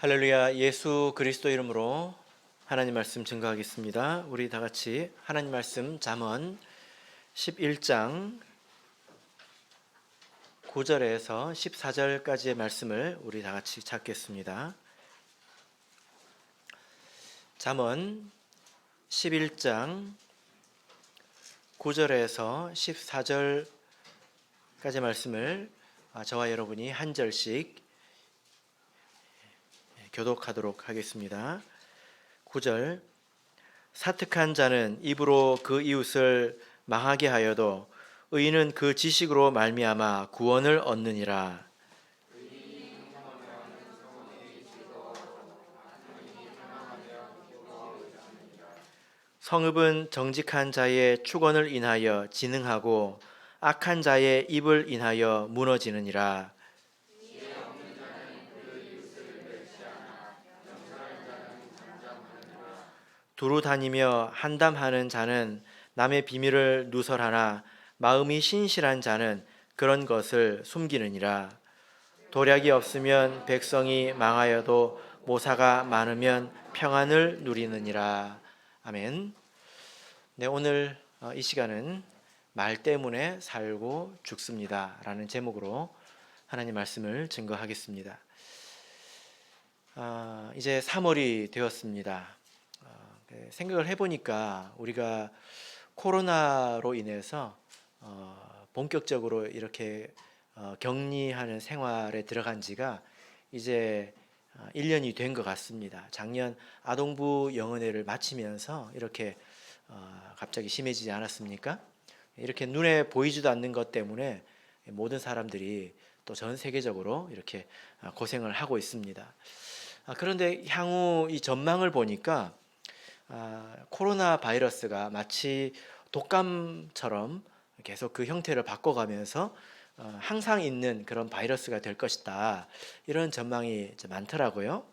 할렐루야. 예수 그리스도 이름으로 하나님 말씀 증거하겠습니다. 우리 다 같이 하나님 말씀 잠언 11장 9절에서 14절까지의 말씀을 우리 다 같이 찾겠습니다. 잠언 11장 9절에서 14절까지의 말씀을 저와 여러분이 한 절씩 교독하도록 하겠습니다. 9절. 사특한 자는 입으로 그 이웃을 망하게 하여도 의인은 그 지식으로 말미암아 구원을 얻느니라. 성읍은 정직한 자의 축원을 인하여 진흥하고 악한 자의 입을 인하여 무너지느니라. 두루 다니며 한담하는 자는 남의 비밀을 누설하나 마음이 신실한 자는 그런 것을 숨기느니라. 도략이 없으면 백성이 망하여도 모사가 많으면 평안을 누리느니라. 아멘. 네, 오늘 이 시간은 말 때문에 살고 죽습니다 라는 제목으로 하나님 말씀을 증거하겠습니다. 이제 3월이 되었습니다. 생각을 해보니까 우리가 코로나로 인해서 본격적으로 이렇게 격리하는 생활에 들어간 지가 이제 1년이 된 것 같습니다. 작년 아동부 영은회를 마치면서 이렇게 갑자기 심해지지 않았습니까? 이렇게 눈에 보이지도 않는 것 때문에 모든 사람들이 또 전 세계적으로 이렇게 고생을 하고 있습니다. 그런데 향후 이 전망을 보니까 코로나 바이러스가 마치 독감처럼 계속 그 형태를 바꿔가면서 항상 있는 그런 바이러스가 될 것이다, 이런 전망이 많더라고요.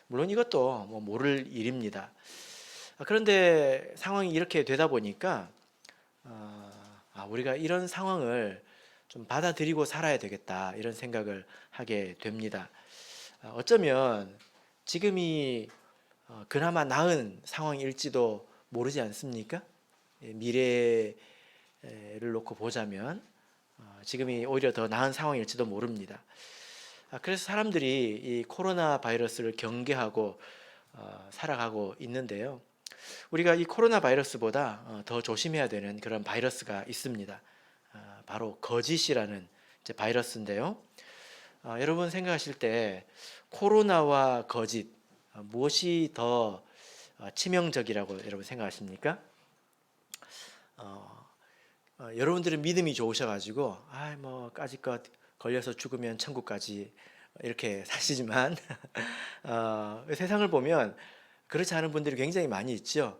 물론 이것도 모를 일입니다. 그런데 상황이 이렇게 되다 보니까 우리가 이런 상황을 좀 받아들이고 살아야 되겠다, 이런 생각을 하게 됩니다. 어쩌면 지금이 그나마 나은 상황일지도 모르지 않습니까? 미래를 놓고 보자면 지금이 오히려 더 나은 상황일지도 모릅니다. 그래서 사람들이 이 코로나 바이러스를 경계하고 살아가고 있는데요. 우리가 이 코로나 바이러스보다 더 조심해야 되는 그런 바이러스가 있습니다. 바로 거짓이라는 바이러스인데요. 여러분 생각하실 때 코로나와 거짓, 무엇이 더 치명적이라고 여러분 생각하십니까? 여러분들은 믿음이 좋으셔가지고 까짓것 걸려서 죽으면 천국까지 이렇게 사시지만 세상을 보면 그렇지 않은 분들이 굉장히 많이 있죠.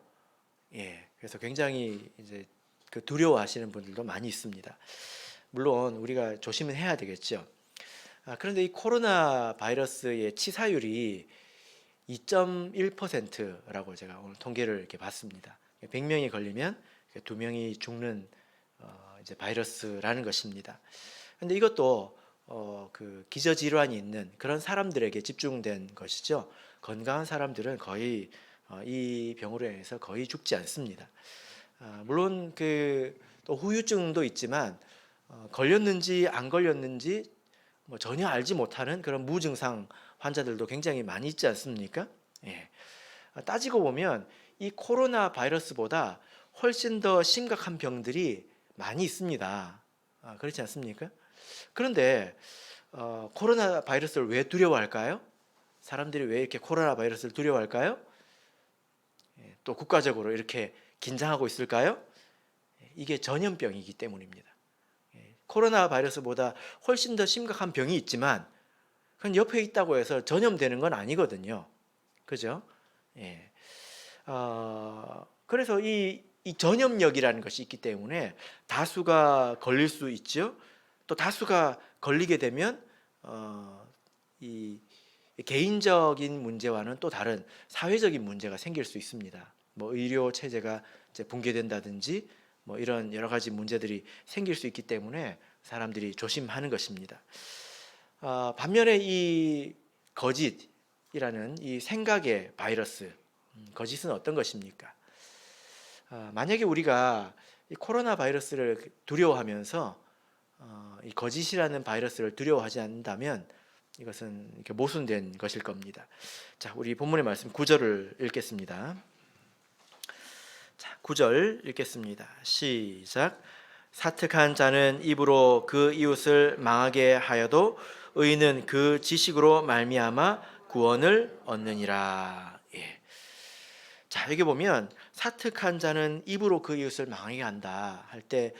예, 그래서 굉장히 이제 그 두려워하시는 분들도 많이 있습니다. 물론 우리가 조심은 해야 되겠죠. 그런데 이 코로나 바이러스의 치사율이 2.1%라고 제가 오늘 통계를 이렇게 봤습니다. 100명이 걸리면 2명이 죽는 이제 바이러스라는 것입니다. 그런데 이것도 그 기저질환이 있는 그런 사람들에게 집중된 것이죠. 건강한 사람들은 거의 이 병으로 인해서 거의 죽지 않습니다. 물론 그 또 후유증도 있지만 걸렸는지 안 걸렸는지 전혀 알지 못하는 그런 무증상 환자들도 굉장히 많이 있지 않습니까? 예. 따지고 보면 이 코로나 바이러스보다 훨씬 더 심각한 병들이 많이 있습니다. 그렇지 않습니까? 그런데 코로나 바이러스를 왜 두려워할까요? 사람들이 왜 이렇게 코로나 바이러스를 두려워할까요? 예, 또 국가적으로 이렇게 긴장하고 있을까요? 이게 전염병이기 때문입니다. 예, 코로나 바이러스보다 훨씬 더 심각한 병이 있지만 그건 옆에 있다고 해서 전염되는 건 아니거든요. 그죠? 예. 그래서 이 전염력이라는 것이 있기 때문에 다수가 걸릴 수 있죠. 또 다수가 걸리게 되면 이 개인적인 문제와는 또 다른 사회적인 문제가 생길 수 있습니다. 의료 체제가 이제 붕괴된다든지 이런 여러 가지 문제들이 생길 수 있기 때문에 사람들이 조심하는 것입니다. 반면에 이 거짓, 이 생각의 바이러스, 거짓은 어떤 것입니까? 만약에 우리가 이 코로나 바이러스를 두려워하면서 이 거짓이라는 바이러스를 두려워하지 않는다면 이것은 이렇게 모순된 것일 겁니다. 자, 우리 본문의 말씀 9절을 읽겠습니다. 자, 9절 읽겠습니다. 시작. 사특한 자는 입으로 그 이웃을 망하게 하여도 의인은 그 지식으로 말미암아 구원을 얻느니라. 예. 자, 여기 보면 사특한 자는 입으로 그 이웃을 망하게 한다 할 때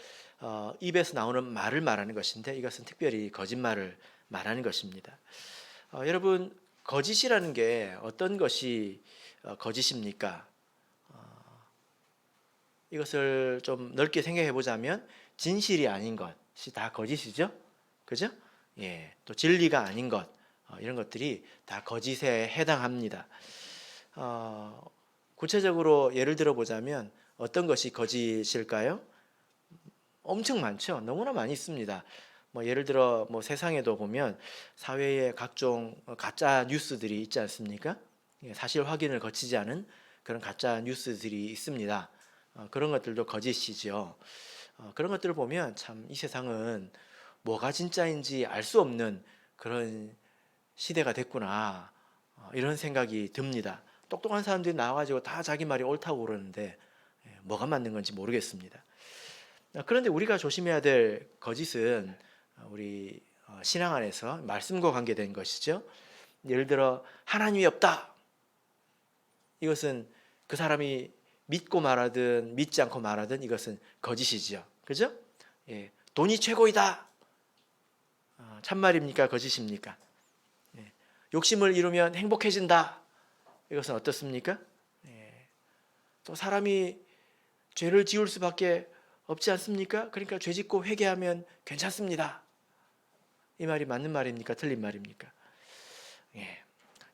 입에서 나오는 말을 말하는 것인데 이것은 특별히 거짓말을 말하는 것입니다. 여러분, 거짓이라는 게 어떤 것이 거짓입니까? 이것을 좀 넓게 생각해 보자면 진실이 아닌 것이 다 거짓이죠. 그죠? 예. 또 진리가 아닌 것, 이런 것들이 다 거짓에 해당합니다. 구체적으로 예를 들어 보자면 어떤 것이 거짓일까요? 엄청 많죠. 너무나 많이 있습니다. 예를 들어 세상에도 보면 사회에 각종 가짜 뉴스들이 있지 않습니까? 사실 확인을 거치지 않은 그런 가짜 뉴스들이 있습니다. 그런 것들도 거짓이죠. 그런 것들을 보면 참 이 세상은 뭐가 진짜인지 알 수 없는 그런 시대가 됐구나, 이런 생각이 듭니다. 똑똑한 사람들이 나와가지고 다 자기 말이 옳다고 그러는데 뭐가 맞는 건지 모르겠습니다. 그런데 우리가 조심해야 될 거짓은 우리 신앙 안에서 말씀과 관계된 것이죠. 예를 들어 하나님이 없다. 이것은 그 사람이 믿고 말하든 믿지 않고 말하든 이것은 거짓이죠. 그죠? 예. 돈이 최고이다. 참말입니까? 거짓입니까? 예. 욕심을 이루면 행복해진다. 이것은 어떻습니까? 예. 또 사람이 죄를 지을 수밖에 없지 않습니까? 그러니까 죄 짓고 회개하면 괜찮습니다. 이 말이 맞는 말입니까? 틀린 말입니까? 예.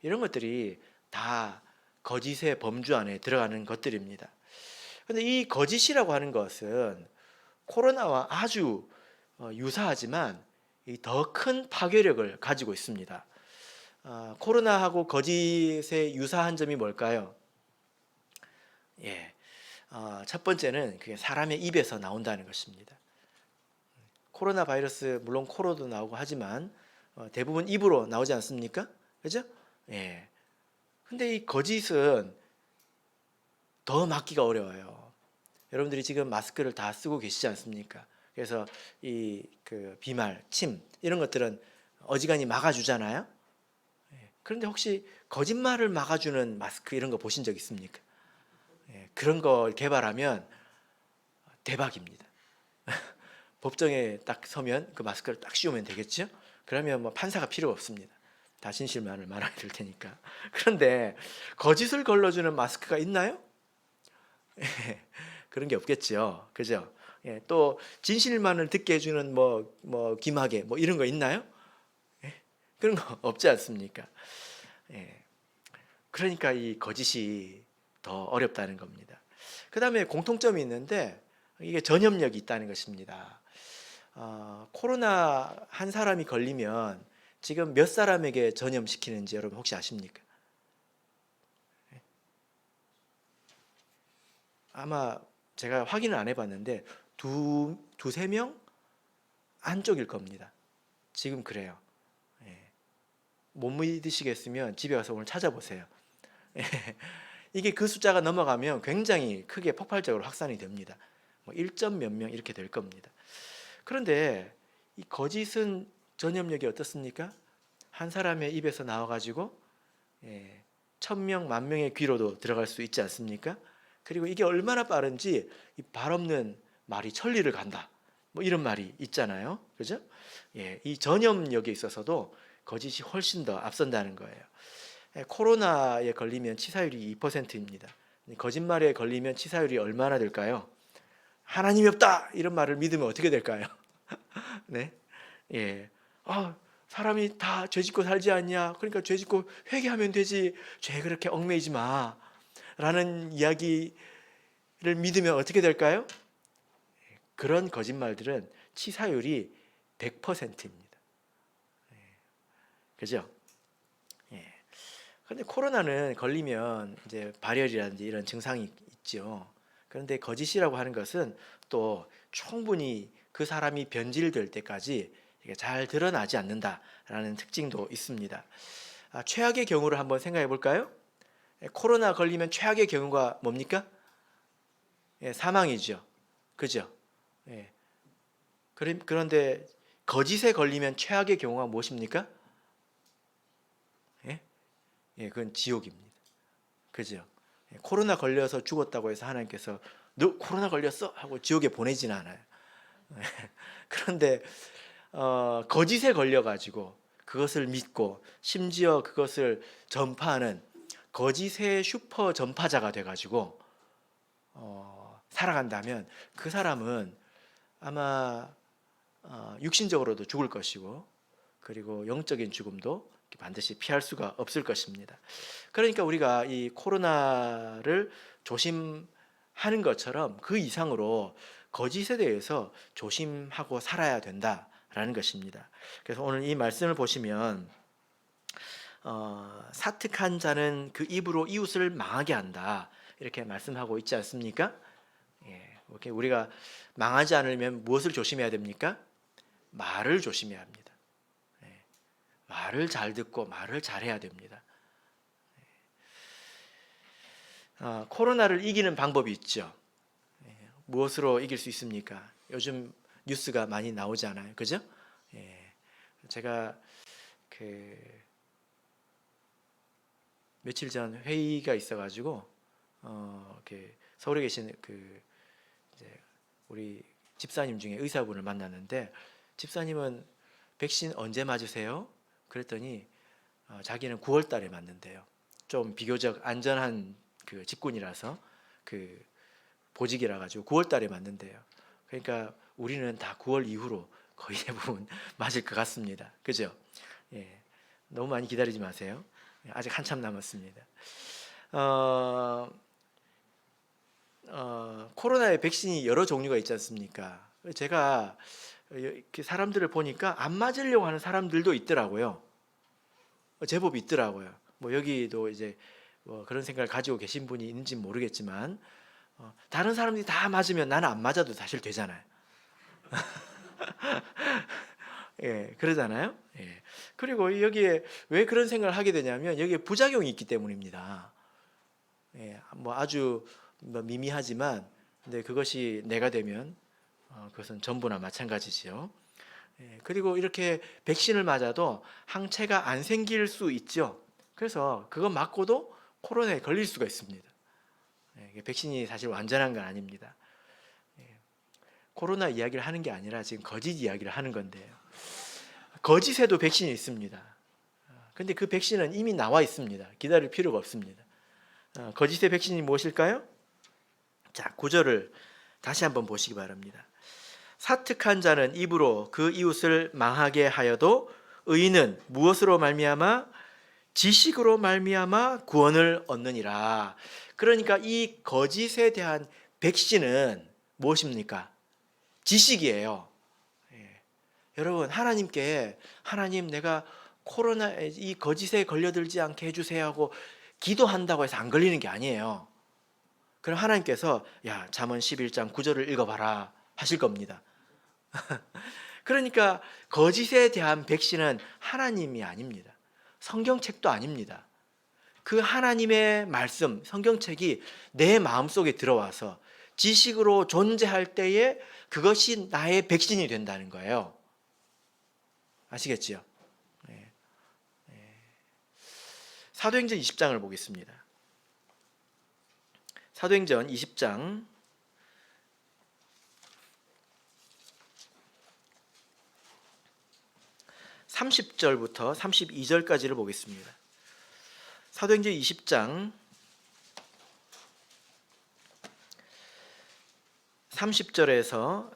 이런 것들이 다 거짓의 범주 안에 들어가는 것들입니다. 그런데 이 거짓이라고 하는 것은 코로나와 아주 유사하지만 더 큰 파괴력을 가지고 있습니다. 코로나하고 거짓의 유사한 점이 뭘까요? 예. 첫 번째는 그게 사람의 입에서 나온다는 것입니다. 코로나 바이러스 물론 코로도 나오고 하지만 대부분 입으로 나오지 않습니까? 그죠? 예. 근데 이 거짓은 더 막기가 어려워요. 여러분들이 지금 마스크를 다 쓰고 계시지 않습니까? 그래서 그 비말, 침 이런 것들은 어지간히 막아주잖아요. 그런데 혹시 거짓말을 막아주는 마스크 이런 거 보신 적 있습니까? 그런 거 개발하면 대박입니다. 법정에 딱 서면 그 마스크를 딱 씌우면 되겠죠? 그러면 판사가 필요 없습니다. 다 진실만을 말하게 될 테니까. 그런데 거짓을 걸러주는 마스크가 있나요? 그런 게 없겠죠. 그죠? 또 진실만을 듣게 해주는 귀마개 이런 거 있나요? 그런 거 없지 않습니까? 그러니까 이 거짓이 더 어렵다는 겁니다. 그 다음에 공통점이 있는데 이게 전염력이 있다는 것입니다. 코로나 한 사람이 걸리면 지금 몇 사람에게 전염시키는지 여러분 혹시 아십니까? 아마 제가 확인을 안 해봤는데 두세 명 안쪽일 겁니다. 지금 그래요. 못 믿으시겠으면 집에 가서 오늘 찾아보세요. 이게 그 숫자가 넘어가면 굉장히 크게 폭발적으로 확산이 됩니다. 1점 몇 명 이렇게 될 겁니다. 그런데 이 거짓은 전염력이 어떻습니까? 한 사람의 입에서 나와가지고 1000명, 10,000명의 귀로도 들어갈 수 있지 않습니까? 그리고 이게 얼마나 빠른지 이 발 없는 말이 천리를 간다. 이런 말이 있잖아요. 그죠? 이 전염력에 있어서도 거짓이 훨씬 더 앞선다는 거예요. 코로나에 걸리면 치사율이 2%입니다. 거짓말에 걸리면 치사율이 얼마나 될까요? 하나님이 없다! 이런 말을 믿으면 어떻게 될까요? 네. 사람이 다 죄짓고 살지 않냐? 그러니까 죄짓고 회개하면 되지. 죄 그렇게 얽매이지 마. 라는 이야기를 믿으면 어떻게 될까요? 그런 거짓말들은 치사율이 100%입니다. 그죠? 근데 코로나는 걸리면 이제 발열이라든지 이런 증상이 있죠. 그런데 거짓이라고 하는 것은 또 충분히 그 사람이 변질될 때까지 이게 잘 드러나지 않는다라는 특징도 있습니다. 최악의 경우를 한번 생각해 볼까요? 코로나 걸리면 최악의 경우가 뭡니까? 사망이죠. 그죠? 예. 그런데 거짓에 걸리면 최악의 경우가 무엇입니까? 그건 지옥입니다. 그죠? 코로나 걸려서 죽었다고 해서 하나님께서 너 코로나 걸렸어? 하고 지옥에 보내지는 않아요. 그런데 거짓에 걸려가지고 그것을 믿고 심지어 그것을 전파하는 거짓의 슈퍼 전파자가 돼가지고 살아간다면 그 사람은 아마 육신적으로도 죽을 것이고 그리고 영적인 죽음도 반드시 피할 수가 없을 것입니다. 그러니까 우리가 이 코로나를 조심하는 것처럼 그 이상으로 거짓에 대해서 조심하고 살아야 된다라는 것입니다. 그래서 오늘 이 말씀을 보시면 사특한 자는 그 입으로 이웃을 망하게 한다 이렇게 말씀하고 있지 않습니까? 이렇게 우리가 망하지 않으려면 무엇을 조심해야 됩니까? 말을 조심해야 합니다. 말을 잘 듣고 말을 잘해야 됩니다. 코로나를 이기는 방법이 있죠. 무엇으로 이길 수 있습니까? 요즘 뉴스가 많이 나오잖아요. 그죠? 제가 며칠 전 회의가 있어가지고 서울에 계신 이제 우리 집사님 중에 의사분을 만났는데 집사님은 백신 언제 맞으세요? 그랬더니 자기는 9월 달에 맞는데요. 좀 비교적 안전한 그 직군이라서 그 보직이라 가지고 9월 달에 맞는데요. 그러니까 우리는 다 9월 이후로 거의 대부분 맞을 것 같습니다. 그죠? 너무 많이 기다리지 마세요. 아직 한참 남았습니다. 코로나의 백신이 여러 종류가 있지 않습니까? 제가 사람들을 보니까 안 맞으려고 하는 사람들도 있더라고요. 제법 있더라고요. 뭐 여기도 이제 뭐 그런 생각을 가지고 계신 분이 있는지 모르겠지만 다른 사람들이 다 맞으면 나는 안 맞아도 사실 되잖아요. 그러잖아요. 그리고 여기에 왜 그런 생각을 하게 되냐면 여기에 부작용이 있기 때문입니다. 뭐 아주 미미하지만 근데 그것이 내가 되면 그것은 전부나 마찬가지지요. 그리고 이렇게 백신을 맞아도 항체가 안 생길 수 있죠. 그래서 그거 맞고도 코로나에 걸릴 수가 있습니다. 백신이 사실 완전한 건 아닙니다. 코로나 이야기를 하는 게 아니라 지금 거짓 이야기를 하는 건데요. 거짓에도 백신이 있습니다. 근데 그 백신은 이미 나와 있습니다. 기다릴 필요가 없습니다. 거짓의 백신이 무엇일까요? 자, 9절을 다시 한번 보시기 바랍니다. 사특한 자는 입으로 그 이웃을 망하게 하여도 의인은 무엇으로 말미암아 지식으로 말미암아 구원을 얻느니라. 그러니까 이 거짓에 대한 백신은 무엇입니까? 지식이에요. 여러분 하나님께 하나님 내가 코로나 이 거짓에 걸려들지 않게 해주세요 하고 기도한다고 해서 안 걸리는 게 아니에요. 그럼 하나님께서 야 잠언 11장 9절을 읽어봐라 하실 겁니다. 그러니까 거짓에 대한 백신은 하나님이 아닙니다. 성경책도 아닙니다. 그 하나님의 말씀 성경책이 내 마음속에 들어와서 지식으로 존재할 때에 그것이 나의 백신이 된다는 거예요. 아시겠지요? 사도행전 20장을 보겠습니다. 사도행전 20장 30절부터 32절까지를 보겠습니다. 사도행전 20장 30절에서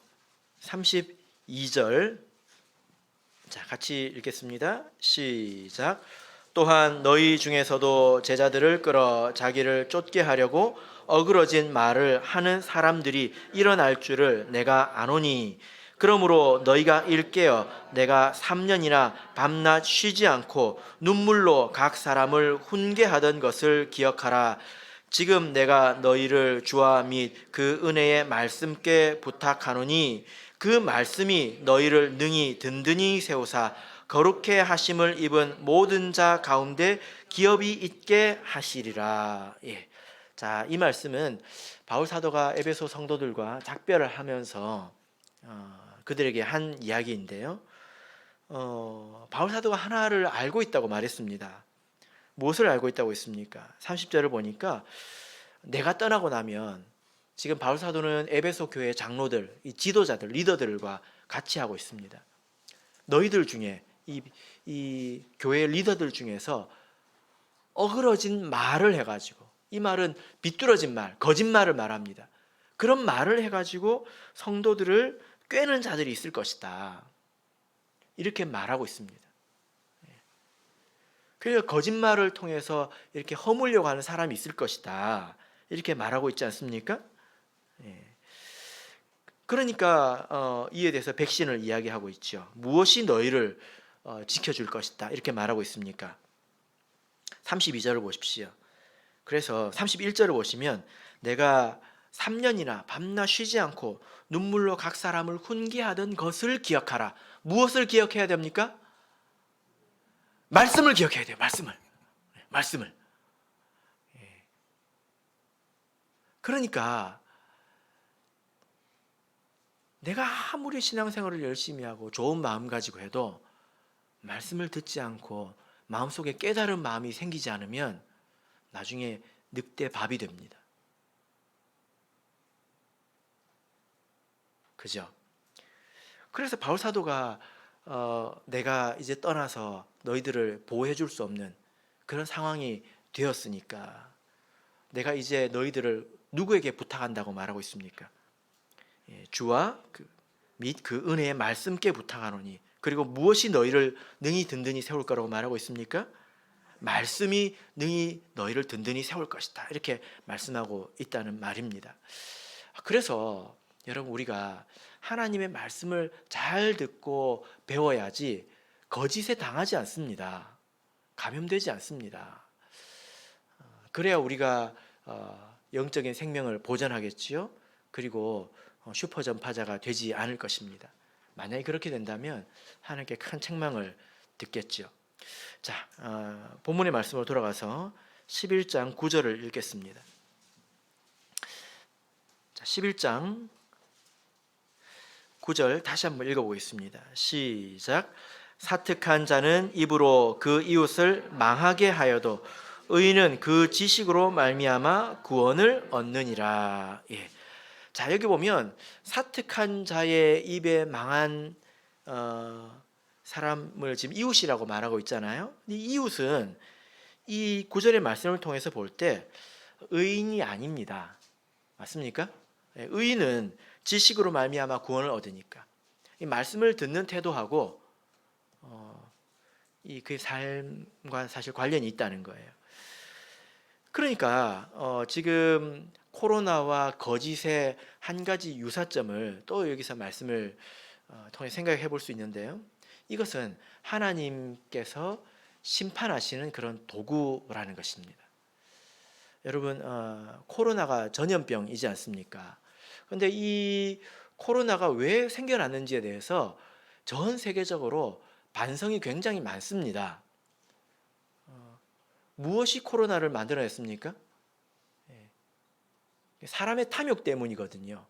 32절 자, 같이 읽겠습니다. 시작. 또한 너희 중에서도 제자들을 끌어 자기를 쫓게 하려고 어그러진 말을 하는 사람들이 일어날 줄을 내가 아노니 그러므로 너희가 일깨어 내가 3년이나 밤낮 쉬지 않고 눈물로 각 사람을 훈계하던 것을 기억하라. 지금 내가 너희를 주와 및 그 은혜의 말씀께 부탁하노니 그 말씀이 너희를 능히 든든히 세우사 거룩해 하심을 입은 모든 자 가운데 기업이 있게 하시리라. 예. 자, 이 말씀은 바울 사도가 에베소 성도들과 작별을 하면서 그들에게 한 이야기인데요. 바울 사도가 하나를 알고 있다고 말했습니다. 무엇을 알고 있다고 했습니까? 30절을 보니까 내가 떠나고 나면 지금 바울 사도는 에베소 교회 장로들, 이 지도자들, 리더들과 같이 하고 있습니다. 너희들 중에 이 교회 리더들 중에서 어그러진 말을 해가지고, 이 말은 비뚤어진 말, 거짓말을 말합니다. 그런 말을 해가지고 성도들을 꿰는 자들이 있을 것이다. 이렇게 말하고 있습니다. 그러니까 거짓말을 통해서 이렇게 허물려고 하는 사람이 있을 것이다. 이렇게 말하고 있지 않습니까? 그러니까 이에 대해서 백신을 이야기하고 있죠. 무엇이 너희를 지켜줄 것이다. 이렇게 말하고 있습니까? 32절을 보십시오. 그래서 31절을 보시면 내가 3년이나 밤낮 쉬지 않고 눈물로 각 사람을 훈계하던 것을 기억하라. 무엇을 기억해야 됩니까? 말씀을 기억해야 돼요. 말씀을. 그러니까 내가 아무리 신앙생활을 열심히 하고 좋은 마음 가지고 해도 말씀을 듣지 않고 마음속에 깨달은 마음이 생기지 않으면 나중에 늑대 밥이 됩니다. 그죠? 그래서 바울 사도가 내가 이제 떠나서 너희들을 보호해 줄 수 없는 그런 상황이 되었으니까 내가 이제 너희들을 누구에게 부탁한다고 말하고 있습니까? 주와 및 그 은혜의 말씀께 부탁하노니 그리고 무엇이 너희를 능히 든든히 세울 거라고 말하고 있습니까? 말씀이 능히 너희를 든든히 세울 것이다. 이렇게 말씀하고 있다는 말입니다. 그래서 여러분 우리가 하나님의 말씀을 잘 듣고 배워야지 거짓에 당하지 않습니다. 감염되지 않습니다. 그래야 우리가 영적인 생명을 보존하겠지요. 그리고 슈퍼 전파자가 되지 않을 것입니다. 만약에 그렇게 된다면 하나님께 큰 책망을 듣겠죠. 자, 본문의 말씀으로 돌아가서 11장 9절을 읽겠습니다. 자, 11장 9절 다시 한번 읽어보겠습니다. 시작. 사특한 자는 입으로 그 이웃을 망하게 하여도 의인은 그 지식으로 말미암아 구원을 얻느니라. 예. 자, 여기 보면 사특한 자의 입에 망한 사람을 지금 이웃이라고 말하고 있잖아요. 이 이웃은 이 구절의 말씀을 통해서 볼 때 의인이 아닙니다. 맞습니까? 의인은 지식으로 말미암아 구원을 얻으니까 이 말씀을 듣는 태도하고 이 그의 삶과 사실 관련이 있다는 거예요. 그러니까 지금 코로나와 거짓의 한 가지 유사점을 또 여기서 말씀을 통해 생각해 볼 수 있는데요. 이것은 하나님께서 심판하시는 그런 도구라는 것입니다. 여러분 코로나가 전염병이지 않습니까? 그런데 이 코로나가 왜 생겨났는지에 대해서 전 세계적으로 반성이 굉장히 많습니다. 무엇이 코로나를 만들어냈습니까? 사람의 탐욕 때문이거든요.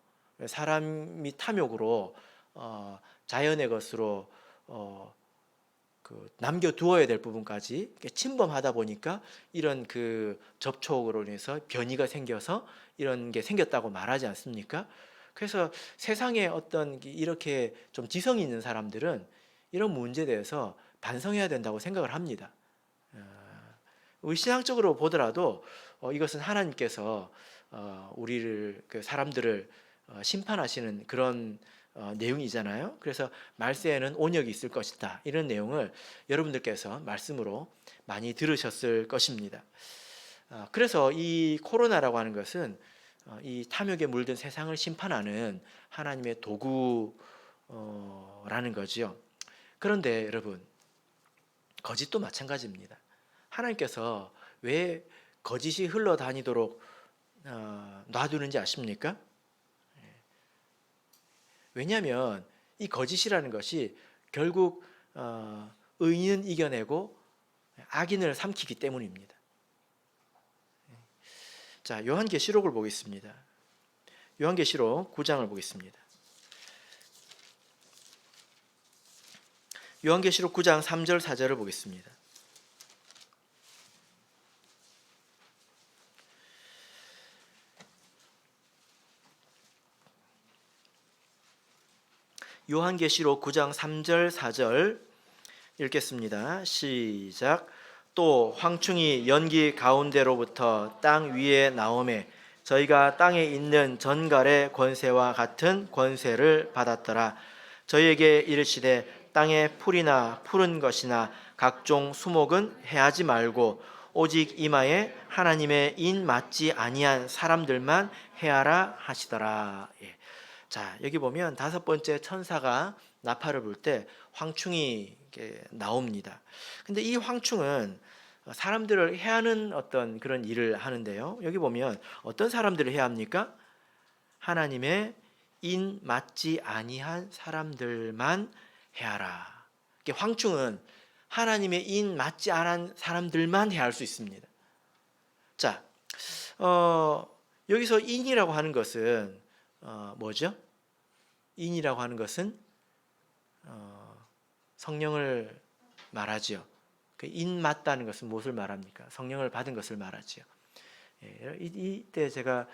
사람이 탐욕으로 자연의 것으로 남겨두어야 될 부분까지 침범하다 보니까 이런 그 접촉으로 인해서 변이가 생겨서 이런 게 생겼다고 말하지 않습니까? 그래서 세상에 어떤 이렇게 좀 지성이 있는 사람들은 이런 문제에 대해서 반성해야 된다고 생각을 합니다. 우리 신앙적으로 보더라도 이것은 하나님께서 우리를 사람들을 심판하시는 그런 내용이잖아요. 그래서 말세에는 온역이 있을 것이다. 이런 내용을 여러분들께서 말씀으로 많이 들으셨을 것입니다. 그래서 이 코로나라고 하는 것은 이 탐욕에 물든 세상을 심판하는 하나님의 도구로 라는 거지요. 그런데 여러분, 거짓도 마찬가지입니다. 하나님께서 왜 거짓이 흘러다니도록 놔두는지 아십니까? 왜냐하면 이 거짓이라는 것이 결국 의인은 이겨내고 악인을 삼키기 때문입니다. 자, 요한계시록을 보겠습니다. 요한계시록 9장을 보겠습니다. 요한계시록 9장 3절 4절을 보겠습니다. 요한계시록 9장 3절 4절 읽겠습니다. 시작. 또 황충이 연기 가운데로부터 땅 위에 나오매 저희가 땅에 있는 전갈의 권세와 같은 권세를 받았더라. 저희에게 이르시되 땅에 풀이나 푸른 것이나 각종 수목은 해하지 말고 오직 이마에 하나님의 인 맞지 아니한 사람들만 해하라 하시더라. 예. 자, 여기 보면 다섯 번째 천사가 나팔을 불 때 황충이 나옵니다. 근데 이 황충은 사람들을 해하는 어떤 그런 일을 하는데요. 여기 보면 어떤 사람들을 해합니까? 하나님의 인 맞지 아니한 사람들만 해하라. 황충은 하나님의 인 맞지 않은 사람들만 해할 수 있습니다. 자, 여기서 인이라고 하는 것은 뭐죠? 인이라고 하는 것은 성령을 말하죠. 그 인 맞다는 것은 무엇을 말합니까? 성령을 받은 것을 말하죠. 예, 이때 제가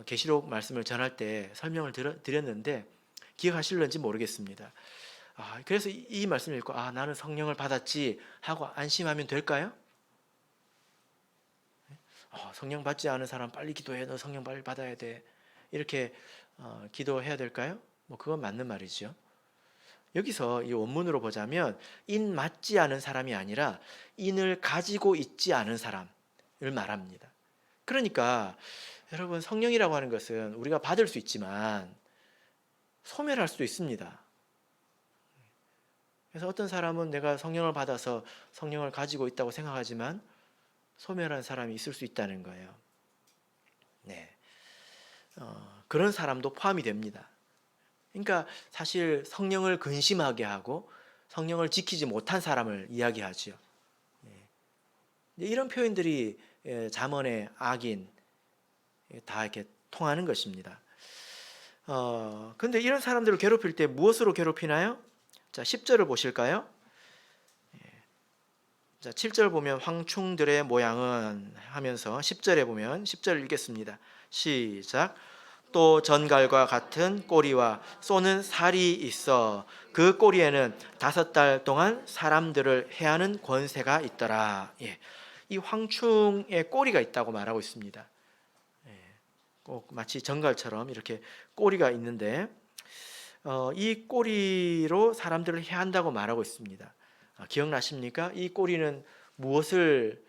계시록 말씀을 전할 때 설명을 드렸는데 기억하실런지 모르겠습니다. 그래서 이 말씀을 읽고 나는 성령을 받았지 하고 안심하면 될까요? 성령 받지 않은 사람 빨리 기도해. 너 성령 빨리 받아야 돼. 이렇게 기도해야 될까요? 그건 맞는 말이죠. 여기서 이 원문으로 보자면 인 맞지 않은 사람이 아니라 인을 가지고 있지 않은 사람을 말합니다. 그러니까 여러분, 성령이라고 하는 것은 우리가 받을 수 있지만 소멸할 수도 있습니다. 그래서 어떤 사람은 내가 성령을 받아서 성령을 가지고 있다고 생각하지만 소멸한 사람이 있을 수 있다는 거예요. 네, 그런 사람도 포함이 됩니다. 그러니까 사실 성령을 근심하게 하고 성령을 지키지 못한 사람을 이야기하죠. 이런 표현들이 잠언의 악인 다 이렇게 통하는 것입니다. 근데 이런 사람들을 괴롭힐 때 무엇으로 괴롭히나요? 자, 10절을 보실까요? 자, 7절 보면 황충들의 모양은 하면서 10절에 보면 10절 읽겠습니다. 시작. 또 전갈과 같은 꼬리와 쏘는 살이 있어 그 꼬리에는 5달 동안 사람들을 해하는 권세가 있더라. 예. 이 황충의 꼬리가 있다고 말하고 있습니다. 꼭 마치 전갈처럼 이렇게 꼬리가 있는데 이 꼬리로 사람들을 해한다고 말하고 있습니다. 기억나십니까? 이 꼬리는 무엇을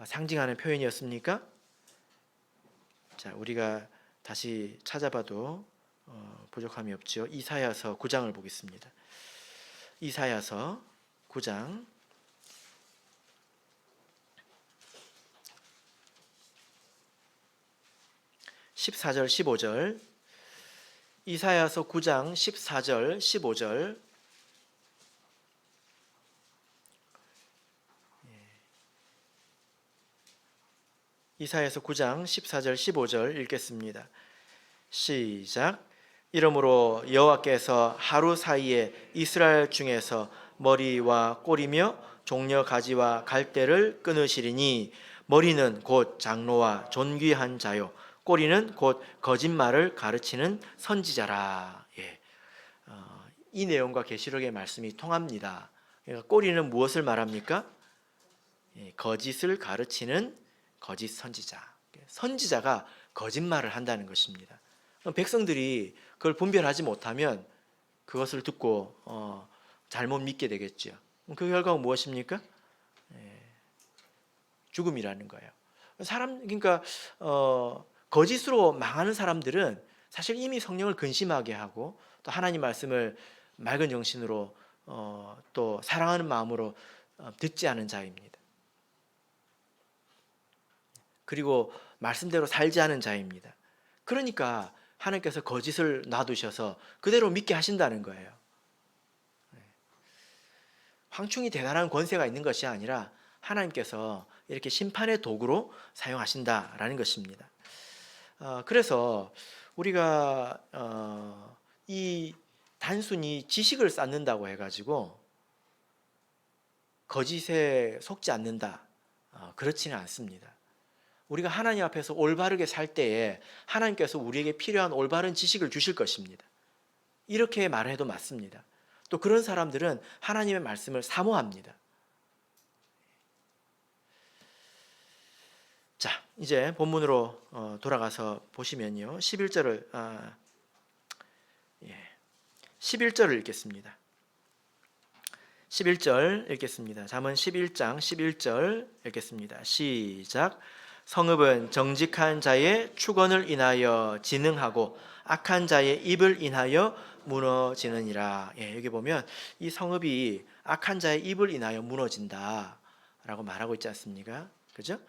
상징하는 표현이었습니까? 자, 우리가 다시 찾아봐도 부족함이 없죠. 이사야서 9장을 보겠습니다. 이사야서 9장 14절 15절. 이사야서 9장 14절 15절. 이사야서 9장 14절 15절 읽겠습니다. 시작. 이러므로 여호와께서 하루 사이에 이스라엘 중에서 머리와 꼬리며 종려 가지와 갈대를 끊으시리니 머리는 곧 장로와 존귀한 자요 꼬리는 곧 거짓말을 가르치는 선지자라. 예. 이 내용과 계시록의 말씀이 통합니다. 그러니까 꼬리는 무엇을 말합니까? 거짓을 가르치는 거짓 선지자. 선지자가 거짓말을 한다는 것입니다. 백성들이 그걸 분별하지 못하면 그것을 듣고 잘못 믿게 되겠죠. 그 결과가 무엇입니까? 죽음이라는 거예요. 그러니까 거짓으로 망하는 사람들은 사실 이미 성령을 근심하게 하고 또 하나님 말씀을 맑은 정신으로 또 사랑하는 마음으로 듣지 않은 자입니다. 그리고 말씀대로 살지 않은 자입니다. 그러니까 하나님께서 거짓을 놔두셔서 그대로 믿게 하신다는 거예요. 황충이 대단한 권세가 있는 것이 아니라 하나님께서 이렇게 심판의 도구로 사용하신다라는 것입니다. 그래서 우리가 이 단순히 지식을 쌓는다고 해가지고 거짓에 속지 않는다, 그렇지는 않습니다. 우리가 하나님 앞에서 올바르게 살 때에 하나님께서 우리에게 필요한 올바른 지식을 주실 것입니다. 이렇게 말해도 맞습니다. 또 그런 사람들은 하나님의 말씀을 사모합니다. 자, 이제 본문으로 돌아가서 보시면요, 11절을 11절을 읽겠습니다. 11절 읽겠습니다. 잠언 11장 11절 읽겠습니다. 시작. 성읍은 정직한 자의 축원을 인하여 진흥하고 악한 자의 입을 인하여 무너지느니라. 여기 보면 이 성읍이 악한 자의 입을 인하여 무너진다라고 말하고 있지 않습니까? 그죠?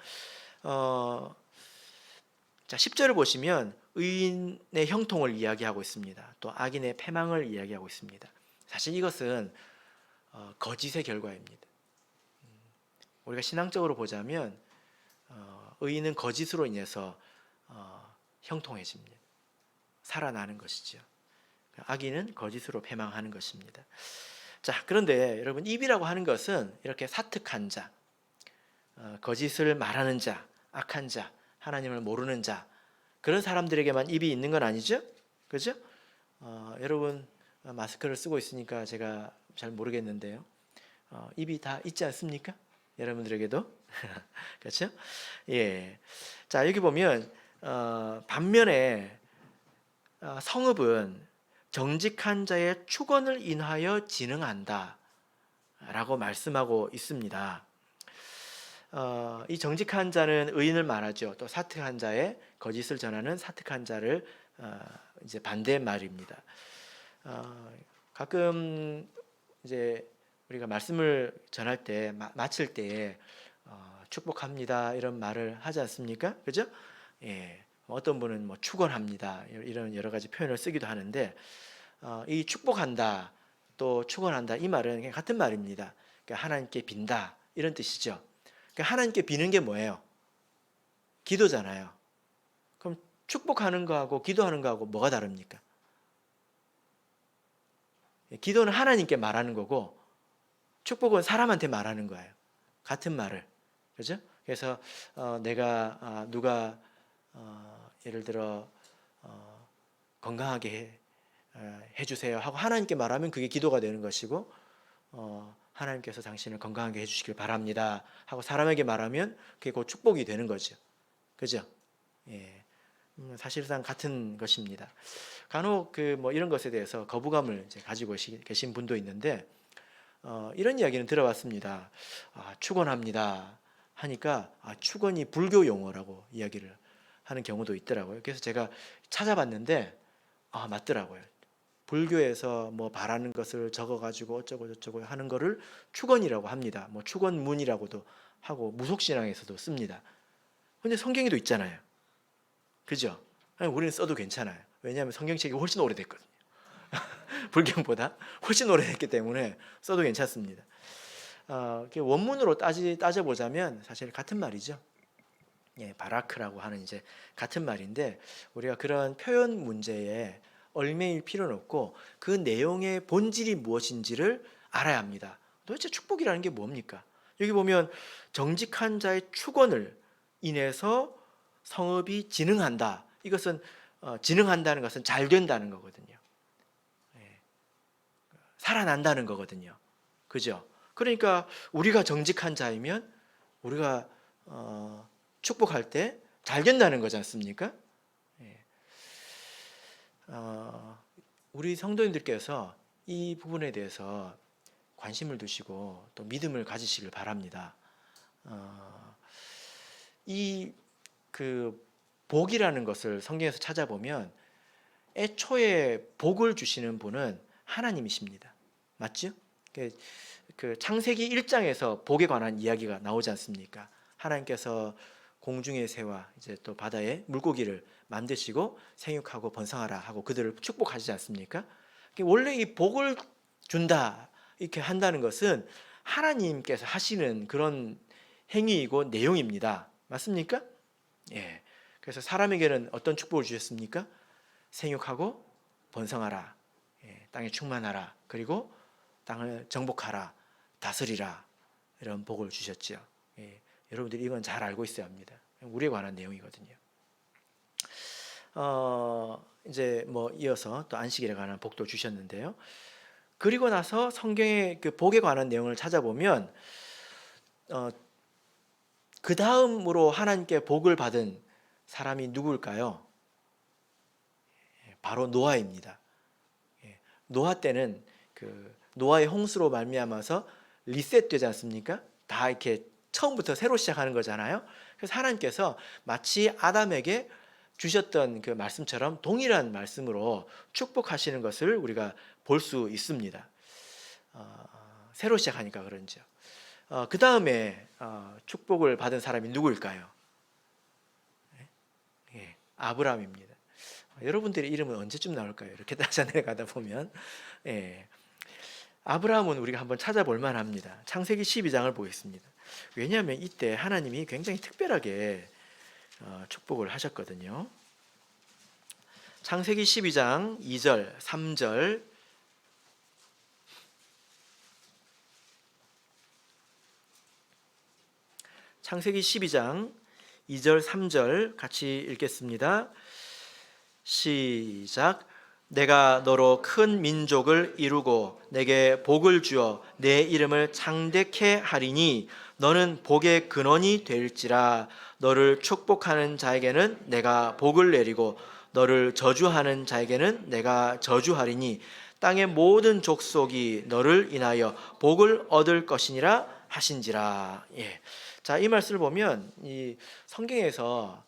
자, 10절을 보시면 의인의 형통을 이야기하고 있습니다. 또 악인의 패망을 이야기하고 있습니다. 사실 이것은 거짓의 결과입니다. 우리가 신앙적으로 보자면 의인은 거짓으로 인해서 형통해집니다. 살아나는 것이죠. 악인은 거짓으로 패망하는 것입니다. 자, 그런데 여러분, 입이라고 하는 것은 이렇게 사특한 자, 거짓을 말하는 자, 악한 자, 하나님을 모르는 자, 그런 사람들에게만 입이 있는 건 아니죠? 그죠? 여러분 마스크를 쓰고 있으니까 제가 잘 모르겠는데요. 입이 다 있지 않습니까? 여러분들에게도 그렇죠? 예. 자, 여기 보면 반면에 성읍은 정직한 자의 축원을 인하여 진흥한다 라고 말씀하고 있습니다. 이 정직한 자는 의인을 말하죠. 또 사특한 자의 거짓을 전하는 사특한 자를 이제 반대의 말입니다. 가끔 이제 우리가 말씀을 전할 때 마칠 때 축복합니다 이런 말을 하지 않습니까? 그죠? 예. 어떤 분은 뭐 축원합니다 이런 여러 가지 표현을 쓰기도 하는데 이 축복한다 또 축원한다 이 말은 같은 말입니다. 그러니까 하나님께 빈다 이런 뜻이죠. 그러니까 하나님께 비는 게 뭐예요? 기도잖아요. 그럼 축복하는 거하고 기도하는 거하고 뭐가 다릅니까? 기도는 하나님께 말하는 거고 축복은 사람한테 말하는 거예요. 같은 말을. 그죠? 그래서 내가 누가 예를 들어 건강하게 해주세요 하고 하나님께 말하면 그게 기도가 되는 것이고 하나님께서 당신을 건강하게 해주시길 바랍니다 하고 사람에게 말하면 그게 곧 축복이 되는 거죠. 그죠? 예. 사실상 같은 것입니다. 간혹 뭐 이런 것에 대해서 거부감을 이제 가지고 계신 분도 있는데 이런 이야기는 들어봤습니다. 축원합니다 하니까 축원이 불교 용어라고 이야기를 하는 경우도 있더라고요. 그래서 제가 찾아봤는데 맞더라고요. 불교에서 뭐 바라는 것을 적어가지고 어쩌고 저쩌고 하는 거를 축원이라고 합니다. 뭐 축원문이라고도 하고 무속신앙에서도 씁니다. 근데 성경에도 있잖아요. 그죠? 우리는 써도 괜찮아요. 왜냐하면 성경책이 훨씬 오래됐거든요. 불경보다 훨씬 오래됐기 때문에 써도 괜찮습니다. 원문으로 따져보자면 사실 같은 말이죠. 예, 바라크라고 하는 이제 같은 말인데 우리가 그런 표현 문제에 얽매일 필요는 없고 그 내용의 본질이 무엇인지를 알아야 합니다. 도대체 축복이라는 게 뭡니까? 여기 보면 정직한 자의 축원을 인해서 성읍이 진흥한다. 이것은 진흥한다는 것은 잘 된다는 거거든요. 예, 살아난다는 거거든요. 그죠? 그러니까 우리가 정직한 자이면 우리가 축복할 때 잘 된다는 거지 않습니까? 예. 우리 성도님들께서 이 부분에 대해서 관심을 두시고 또 믿음을 가지시길 바랍니다. 이 복이라는 것을 성경에서 찾아보면 애초에 복을 주시는 분은 하나님이십니다. 맞죠? 그 창세기 1장에서 복에 관한 이야기가 나오지 않습니까? 하나님께서 공중의 새와 이제 또 바다의 물고기를 만드시고 생육하고 번성하라 하고 그들을 축복하시지 않습니까? 원래 이 복을 준다 이렇게 한다는 것은 하나님께서 하시는 그런 행위이고 내용입니다. 맞습니까? 예. 그래서 사람에게는 어떤 축복을 주셨습니까? 생육하고 번성하라, 예, 땅에 충만하라, 그리고 땅을 정복하라, 다스리라, 이런 복을 주셨죠. 예, 여러분들이 이건 잘 알고 있어야 합니다. 우리에 관한 내용이거든요. 이제 뭐 이어서 또 안식일에 관한 복도 주셨는데요. 그리고 나서 성경의 그 복에 관한 내용을 찾아보면 그 다음으로 하나님께 복을 받은 사람이 누구일까요? 바로 노아입니다. 노아 때는 그 노아의 홍수로 말미암아서 리셋되지 않습니까? 다 이렇게 처음부터 새로 시작하는 거잖아요. 그래서 하나님께서 마치 아담에게 주셨던 그 말씀처럼 동일한 말씀으로 축복하시는 것을 우리가 볼 수 있습니다. 새로 시작하니까 그런죠. 그 다음에 축복을 받은 사람이 누구일까요? 예, 아브라함입니다. 여러분들의 이름은 언제쯤 나올까요? 이렇게 따져 내려가다 보면, 예, 아브라함은 우리가 한번 찾아볼 만합니다. 창세기 12장을 보겠습니다. 왜냐하면 이때 하나님이 굉장히 특별하게 축복을 하셨거든요. 창세기 12장 2절, 3절, 창세기 12장 2절, 3절 같이 읽겠습니다. 시작. 내가 너로 큰 민족을 이루고 내게 복을 주어 내 이름을 창대케 하리니 너는 복의 근원이 될지라. 너를 축복하는 자에게는 내가 복을 내리고 너를 저주하는 자에게는 내가 저주하리니 땅의 모든 족속이 너를 인하여 복을 얻을 것이니라 하신지라. 예. 자, 이 말씀을 보면 이 성경에서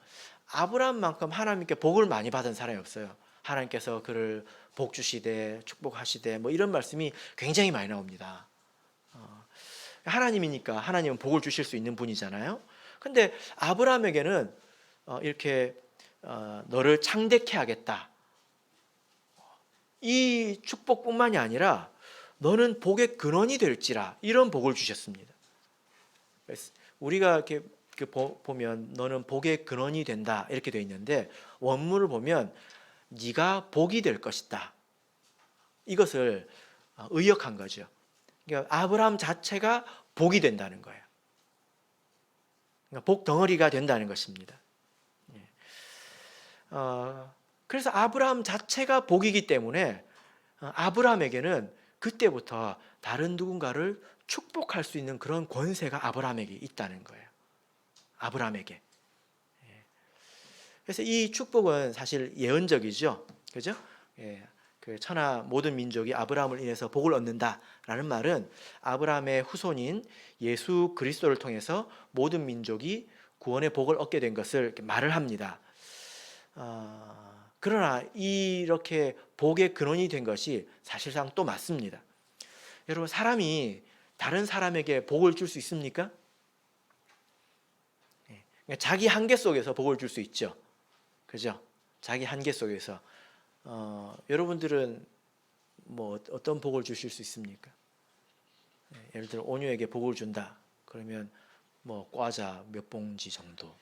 아브라함만큼 하나님께 복을 많이 받은 사람이 없어요. 하나님께서 그를 복 주시되 축복하시되 뭐 이런 말씀이 굉장히 많이 나옵니다. 하나님이니까 하나님은 복을 주실 수 있는 분이잖아요. 근데 아브라함에게는 이렇게 너를 창대케 하겠다, 이 축복뿐만이 아니라 너는 복의 근원이 될지라, 이런 복을 주셨습니다. 우리가 이렇게 보면 너는 복의 근원이 된다 이렇게 되어 있는데 원문을 보면 네가 복이 될 것이다, 이것을 의역한 거죠. 그러니까 아브라함 자체가 복이 된다는 거예요. 그러니까 복 덩어리가 된다는 것입니다. 그래서 아브라함 자체가 복이기 때문에 아브라함에게는 그때부터 다른 누군가를 축복할 수 있는 그런 권세가 아브라함에게 있다는 거예요. 아브라함에게. 그래서 이 축복은 사실 예언적이죠. 그죠? 그 천하 모든 민족이 아브라함을 인해서 복을 얻는다라는 말은 아브라함의 후손인 예수 그리스도를 통해서 모든 민족이 구원의 복을 얻게 된 것을 말을 합니다. 그러나 이렇게 복의 근원이 된 것이 사실상 또 맞습니다. 여러분, 사람이 다른 사람에게 복을 줄 수 있습니까? 자기 한계 속에서 복을 줄 수 있죠. 그죠? 자기 한계 속에서. 여러분들은 뭐 어떤 복을 주실 수 있습니까? 예를 들어 온유에게 복을 준다 그러면 뭐 과자 몇 봉지 정도,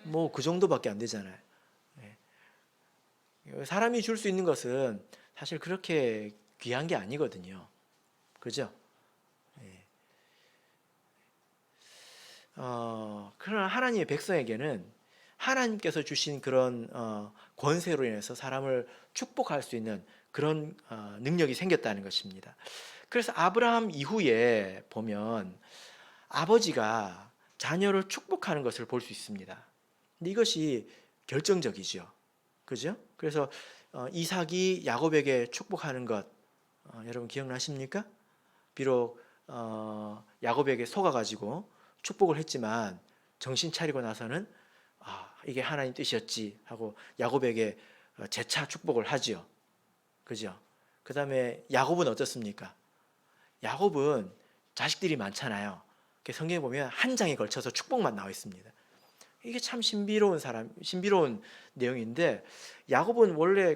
뭐 그 정도밖에 안 되잖아요. 사람이 줄 수 있는 것은 사실 그렇게 귀한 게 아니거든요. 그죠? 그러나 하나님의 백성에게는 하나님께서 주신 그런 권세로 인해서 사람을 축복할 수 있는 그런 능력이 생겼다는 것입니다. 그래서 아브라함 이후에 보면 아버지가 자녀를 축복하는 것을 볼 수 있습니다. 근데 이것이 결정적이죠. 그죠? 그래서 이삭이 야곱에게 축복하는 것, 여러분 기억나십니까? 비록 야곱에게 속아가지고 축복을 했지만 정신 차리고 나서는 이게 하나님 뜻이었지 하고 야곱에게 재차 축복을 하지요. 그죠? 그 다음에 야곱은 어떻습니까? 야곱은 자식들이 많잖아요. 성경에 보면 한 장에 걸쳐서 축복만 나와 있습니다. 이게 참 신비로운 내용인데, 야곱은 원래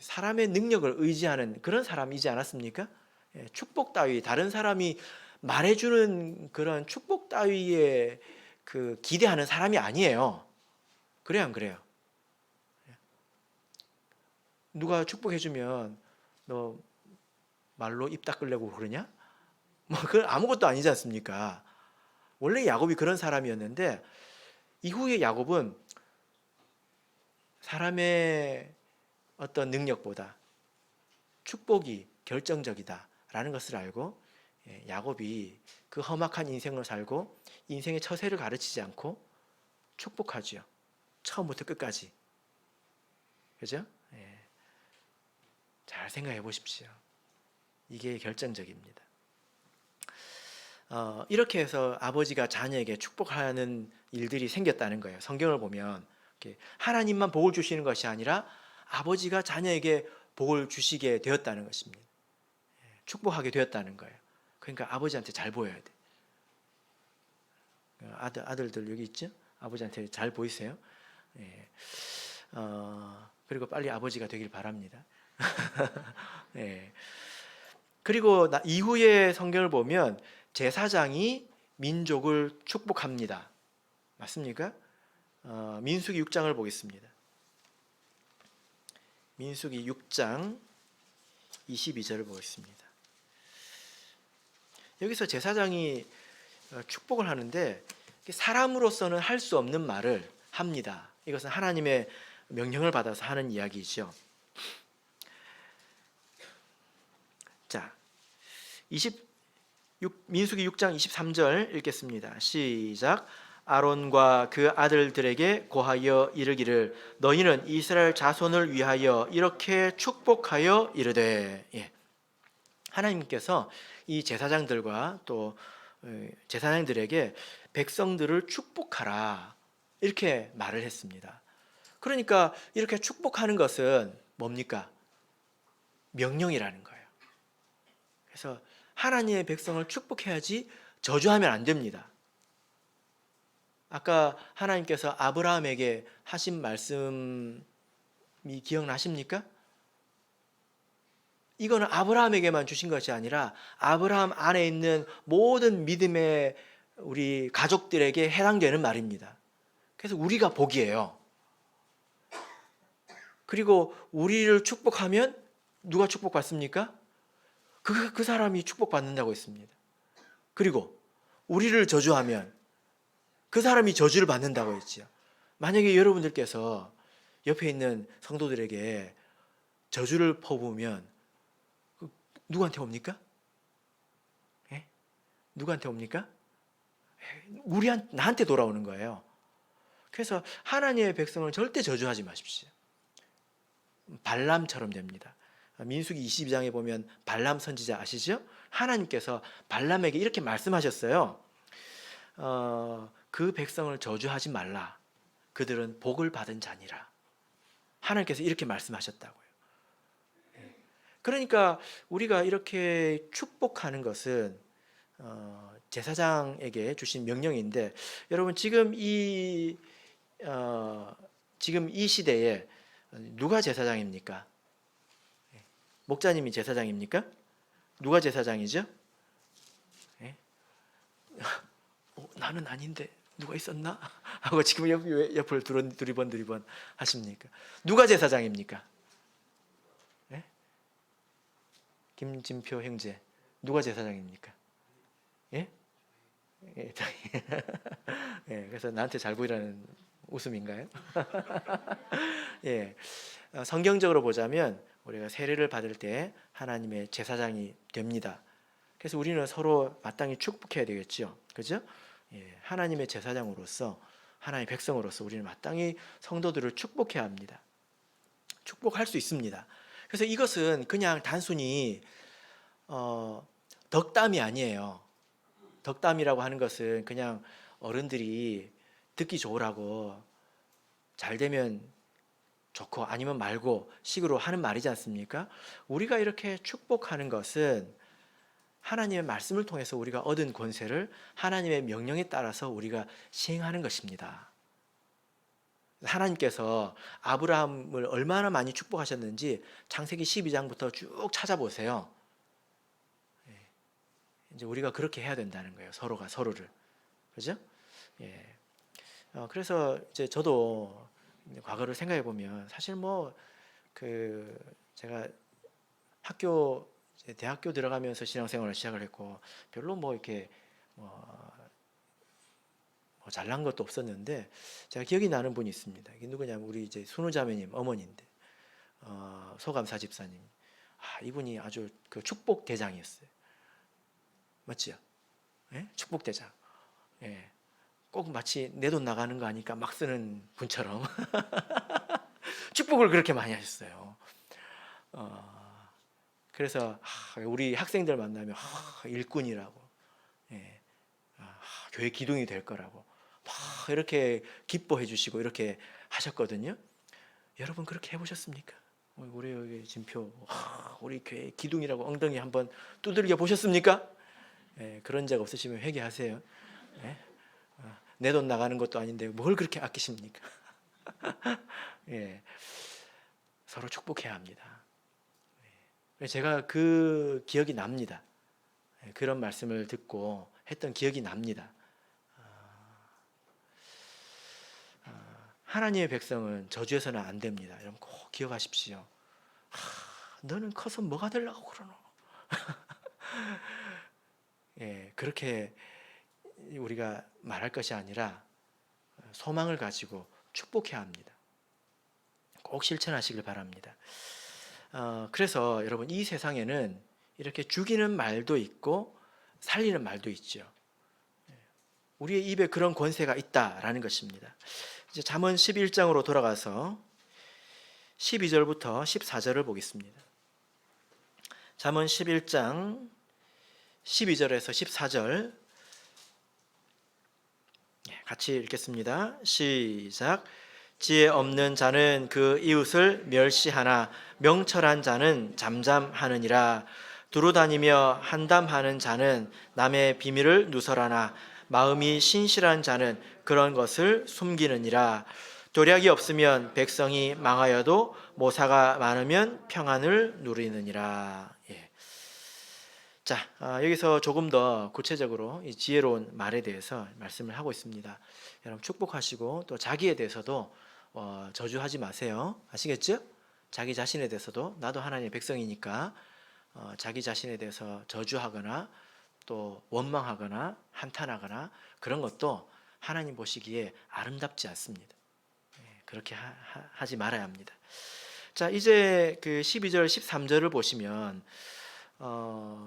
사람의 능력을 의지하는 그런 사람이지 않았습니까? 축복 따위, 다른 사람이 말해주는 그런 축복 따위에 기대하는 사람이 아니에요. 그래요, 안 그래요? 누가 축복해주면 너 말로 입 닦으려고 그러냐? 그건 아무것도 아니지 않습니까? 원래 야곱이 그런 사람이었는데, 이후에 야곱은 사람의 어떤 능력보다 축복이 결정적이다라는 것을 알고, 야곱이 그 험악한 인생을 살고 인생의 처세를 가르치지 않고 축복하지요. 처음부터 끝까지. 그죠? 잘 생각해 보십시오. 이게 결정적입니다. 이렇게 해서 아버지가 자녀에게 축복하는 일들이 생겼다는 거예요. 성경을 보면 하나님만 복을 주시는 것이 아니라 아버지가 자녀에게 복을 주시게 되었다는 것입니다. 축복하게 되었다는 거예요. 그러니까 아버지한테 잘 보여야 돼. 아들들 여기 있죠? 아버지한테 잘 보이세요? 그리고 빨리 아버지가 되길 바랍니다. 그리고 이후에 성경을 보면 제사장이 민족을 축복합니다. 맞습니까? 민수기 6장을 보겠습니다. 민수기 6장 22절을 보겠습니다. 여기서 제사장이 축복을 하는데 사람으로서는 할 수 없는 말을 합니다. 이것은 하나님의 명령을 받아서 하는 이야기죠. 자, 민수기 6장 23절 읽겠습니다. 시작. 아론과 그 아들들에게 고하여 이르기를 너희는 이스라엘 자손을 위하여 이렇게 축복하여 이르되. 하나님께서 이 제사장들과 또 제사장들에게 백성들을 축복하라 이렇게 말을 했습니다. 그러니까 이렇게 축복하는 것은 뭡니까? 명령이라는 거예요. 그래서 하나님의 백성을 축복해야지 저주하면 안 됩니다. 아까 하나님께서 아브라함에게 하신 말씀이 기억나십니까? 이거는 아브라함에게만 주신 것이 아니라 아브라함 안에 있는 모든 믿음의 우리 가족들에게 해당되는 말입니다. 그래서 우리가 복이에요. 그리고 우리를 축복하면 누가 축복받습니까? 그 사람이 축복받는다고 했습니다. 그리고 우리를 저주하면 그 사람이 저주를 받는다고 했지요. 만약에 여러분들께서 옆에 있는 성도들에게 저주를 퍼부으면 누구한테 옵니까? 누구한테 옵니까? 나한테 돌아오는 거예요. 그래서 하나님의 백성을 절대 저주하지 마십시오. 발람처럼 됩니다. 민수기 22장에 보면 발람 선지자 아시죠? 하나님께서 발람에게 이렇게 말씀하셨어요. 그 백성을 저주하지 말라. 그들은 복을 받은 자니라. 하나님께서 이렇게 말씀하셨다고요. 그러니까 우리가 이렇게 축복하는 것은 제사장에게 주신 명령인데, 여러분 지금 이 시대에 누가 제사장입니까? 목자님이 제사장입니까? 누가 제사장이죠? 나는 아닌데 누가 있었나? 하고 지금 옆을 두리번 하십니까? 누가 제사장입니까? 김진표 형제, 누가 제사장입니까? 그래서 나한테 잘 보이라는 웃음인가요? 성경적으로 보자면 우리가 세례를 받을 때 하나님의 제사장이 됩니다. 그래서 우리는 서로 마땅히 축복해야 되겠죠. 그죠? 하나님의 제사장으로서, 하나님의 백성으로서 우리는 마땅히 성도들을 축복해야 합니다. 축복할 수 있습니다. 그래서 이것은 그냥 단순히 덕담이 아니에요. 덕담이라고 하는 것은 그냥 어른들이 듣기 좋으라고 잘 되면 좋고 아니면 말고 식으로 하는 말이지 않습니까? 우리가 이렇게 축복하는 것은 하나님의 말씀을 통해서 우리가 얻은 권세를 하나님의 명령에 따라서 우리가 시행하는 것입니다. 하나님께서 아브라함을 얼마나 많이 축복하셨는지 창세기 12장부터 쭉 찾아보세요. 이제 우리가 그렇게 해야 된다는 거예요. 서로가 서로를. 그죠? 예. 그래서 이제 저도 과거를 생각해 보면 사실 뭐 그 제가 대학교 들어가면서 신앙생활을 시작을 했고 별로 뭐 이렇게 뭐 잘난 것도 없었는데 제가 기억이 나는 분이 있습니다. 이게 누구냐면 우리 이제 순우자매님 어머니인데 소감사 집사님. 이분이 아주 그 축복 대장이었어요. 맞지요? 예? 축복 대장. 예. 꼭 마치 내 돈 나가는 거 아니까 막 쓰는 분처럼 축복을 그렇게 많이 하셨어요. 그래서 우리 학생들 만나면 일꾼이라고, 예. 교회 기둥이 될 거라고 막 이렇게 기뻐해 주시고 이렇게 하셨거든요. 여러분 그렇게 해보셨습니까? 우리 여기 진표 우리 교회 기둥이라고 엉덩이 한번 두들겨 보셨습니까? 예, 그런 적 없으시면 회개하세요. 예? 내 돈 나가는 것도 아닌데 뭘 그렇게 아끼십니까? 예, 서로 축복해야 합니다. 제가 그 기억이 납니다. 그런 말씀을 듣고 했던 기억이 납니다. 하나님의 백성은 저주해서는 안 됩니다. 여러분 꼭 기억하십시오. 너는 커서 뭐가 되려고 그러노? 예, 그렇게 우리가 말할 것이 아니라 소망을 가지고 축복해야 합니다. 꼭 실천하시길 바랍니다. 그래서 여러분 이 세상에는 이렇게 죽이는 말도 있고 살리는 말도 있죠. 우리의 입에 그런 권세가 있다라는 것입니다. 이제 잠언 11장으로 돌아가서 12절부터 14절을 보겠습니다. 잠언 11장 12절에서 14절 같이 읽겠습니다. 시작. 지혜 없는 자는 그 이웃을 멸시하나 명철한 자는 잠잠하느니라. 두루다니며 한담하는 자는 남의 비밀을 누설하나 마음이 신실한 자는 그런 것을 숨기느니라. 도략이 없으면 백성이 망하여도 모사가 많으면 평안을 누리느니라. 예. 자, 여기서 조금 더 구체적으로 이 지혜로운 말에 대해서 말씀을 하고 있습니다. 여러분 축복하시고 또 자기에 대해서도 저주하지 마세요. 아시겠죠? 자기 자신에 대해서도 나도 하나님의 백성이니까 자기 자신에 대해서 저주하거나 또 원망하거나 한탄하거나 그런 것도 하나님 보시기에 아름답지 않습니다. 그렇게 하지 말아야 합니다. 자, 이제 그 12절 13절을 보시면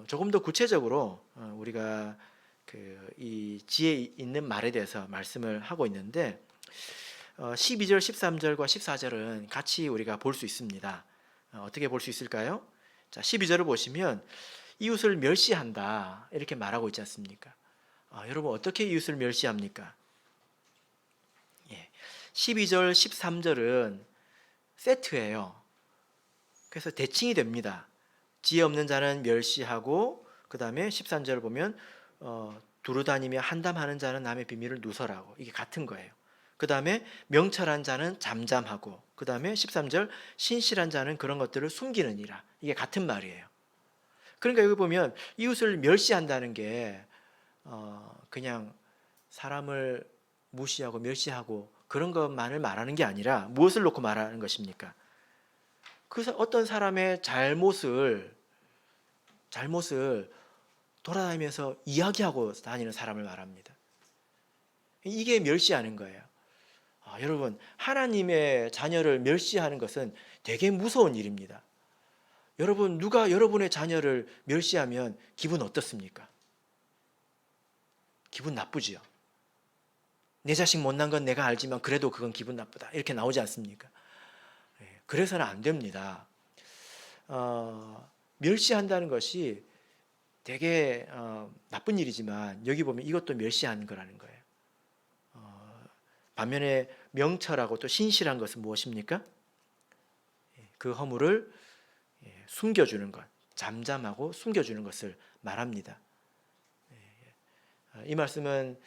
조금 더 구체적으로 우리가 이 지혜 있는 말에 대해서 말씀을 하고 있는데 12절 13절과 14절은 같이 우리가 볼 수 있습니다. 어떻게 볼 수 있을까요? 자, 12절을 보시면 이웃을 멸시한다 이렇게 말하고 있지 않습니까? 여러분 어떻게 이웃을 멸시합니까? 12절 13절은 세트예요. 그래서 대칭이 됩니다. 지혜 없는 자는 멸시하고 그 다음에 13절을 보면 두루다니며 한담하는 자는 남의 비밀을 누설하고 이게 같은 거예요. 그 다음에 명철한 자는 잠잠하고 그 다음에 13절 신실한 자는 그런 것들을 숨기느니라 이게 같은 말이에요. 그러니까 여기 보면 이웃을 멸시한다는 게 그냥 사람을 무시하고 멸시하고 그런 것만을 말하는 게 아니라 무엇을 놓고 말하는 것입니까? 그래서 어떤 사람의 잘못을 돌아다니면서 이야기하고 다니는 사람을 말합니다. 이게 멸시하는 거예요. 여러분 하나님의 자녀를 멸시하는 것은 되게 무서운 일입니다. 여러분 누가 여러분의 자녀를 멸시하면 기분 어떻습니까? 기분 나쁘지요. 내 자식 못난 건 내가 알지만 그래도 그건 기분 나쁘다 이렇게 나오지 않습니까? 그래서는 안 됩니다. 멸시한다는 것이 되게 나쁜 일이지만 여기 보면 이것도 멸시하는 거라는 거예요. 반면에 명철하고 또 신실한 것은 무엇입니까? 그 허물을 숨겨주는 것, 잠잠하고 숨겨주는 것을 말합니다. 이 말씀은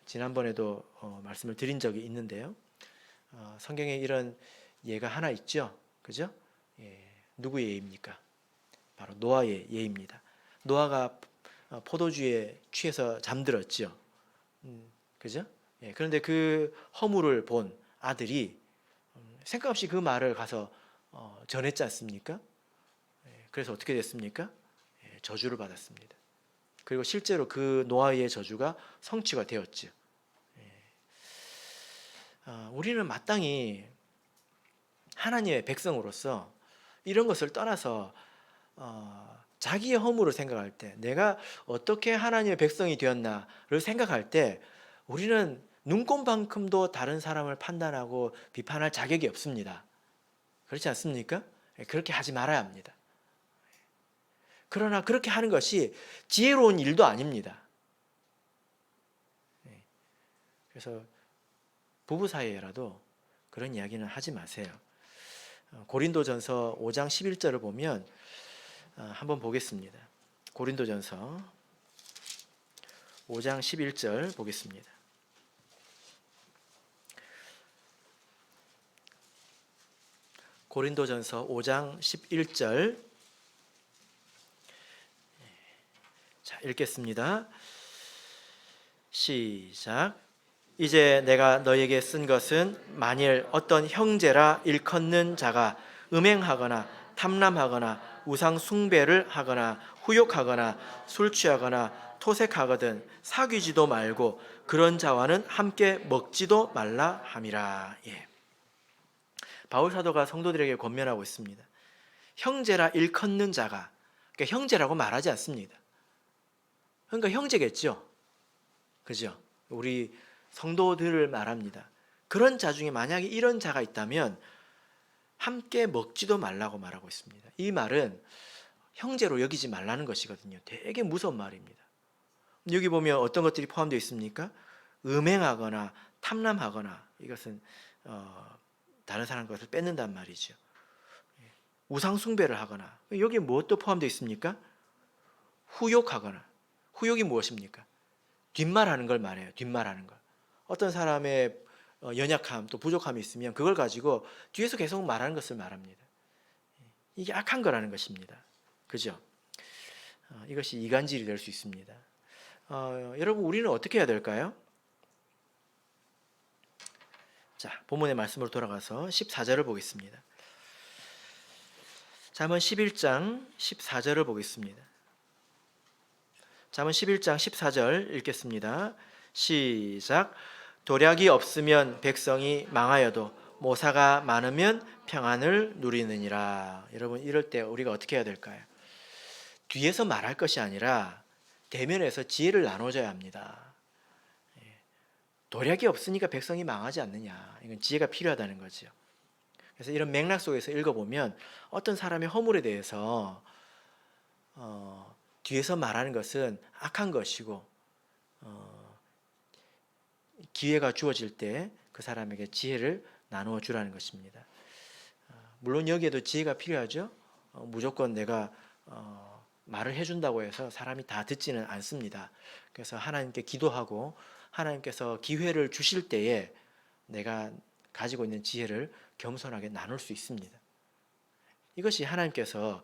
지난번에도 말씀을 드린 적이 있는데요. 성경에 이런 예가 하나 있죠. 그죠? 누구의 예입니까? 바로 노아의 예입니다. 노아가 포도주에 취해서 잠들었죠. 그죠? 그런데 그 허물을 본 아들이 생각 없이 그 말을 가서 전했지 않습니까? 그래서 어떻게 됐습니까? 저주를 받았습니다. 그리고 실제로 그 노아의 저주가 성취가 되었죠. 우리는 마땅히 하나님의 백성으로서 이런 것을 떠나서 자기의 허물을 생각할 때, 내가 어떻게 하나님의 백성이 되었나를 생각할 때 우리는 눈꼽만큼도 다른 사람을 판단하고 비판할 자격이 없습니다. 그렇지 않습니까? 그렇게 하지 말아야 합니다. 그러나 그렇게 하는 것이 지혜로운 일도 아닙니다. 그래서 부부 사이에라도 그런 이야기는 하지 마세요. 고린도전서 5장 11절을 보면 한번 보겠습니다. 고린도전서 5장 11절 보겠습니다. 고린도전서 5장 11절 자, 읽겠습니다. 시작. 이제 내가 너에게 쓴 것은 만일 어떤 형제라 일컫는 자가 음행하거나 탐람하거나 우상 숭배를 하거나 후욕하거나 술 취하거나 토색하거든 사귀지도 말고 그런 자와는 함께 먹지도 말라 함이라. 바울 사도가 성도들에게 권면하고 있습니다. 형제라 일컫는 자가, 그러니까 형제라고 말하지 않습니다. 그러니까 형제겠죠. 그죠? 우리 성도들을 말합니다. 그런 자 중에 만약에 이런 자가 있다면 함께 먹지도 말라고 말하고 있습니다. 이 말은 형제로 여기지 말라는 것이거든요. 되게 무서운 말입니다. 여기 보면 어떤 것들이 포함되어 있습니까? 음행하거나 탐람하거나, 이것은 다른 사람 것을 뺏는단 말이죠. 우상 숭배를 하거나, 여기에 무엇도 포함되어 있습니까? 후욕하거나. 후욕이 무엇입니까? 뒷말하는 걸 말해요. 뒷말하는 걸. 어떤 사람의 연약함 또 부족함이 있으면 그걸 가지고 뒤에서 계속 말하는 것을 말합니다. 이게 악한 거라는 것입니다. 그죠? 이것이 이간질이 될 수 있습니다. 여러분, 우리는 어떻게 해야 될까요? 자, 본문의 말씀으로 돌아가서 14절을 보겠습니다. 잠언 11장 14절을 보겠습니다. 잠언 11장 14절 읽겠습니다. 시작. 도략이 없으면 백성이 망하여도 모사가 많으면 평안을 누리느니라. 여러분, 이럴 때 우리가 어떻게 해야 될까요? 뒤에서 말할 것이 아니라 대면에서 지혜를 나눠줘야 합니다. 도략이 없으니까 백성이 망하지 않느냐. 이건 지혜가 필요하다는 거죠. 그래서 이런 맥락 속에서 읽어보면 어떤 사람의 허물에 대해서 뒤에서 말하는 것은 악한 것이고 기회가 주어질 때 그 사람에게 지혜를 나누어 주라는 것입니다. 물론 여기에도 지혜가 필요하죠. 무조건 내가 말을 해준다고 해서 사람이 다 듣지는 않습니다. 그래서 하나님께 기도하고 하나님께서 기회를 주실 때에 내가 가지고 있는 지혜를 겸손하게 나눌 수 있습니다. 이것이 하나님께서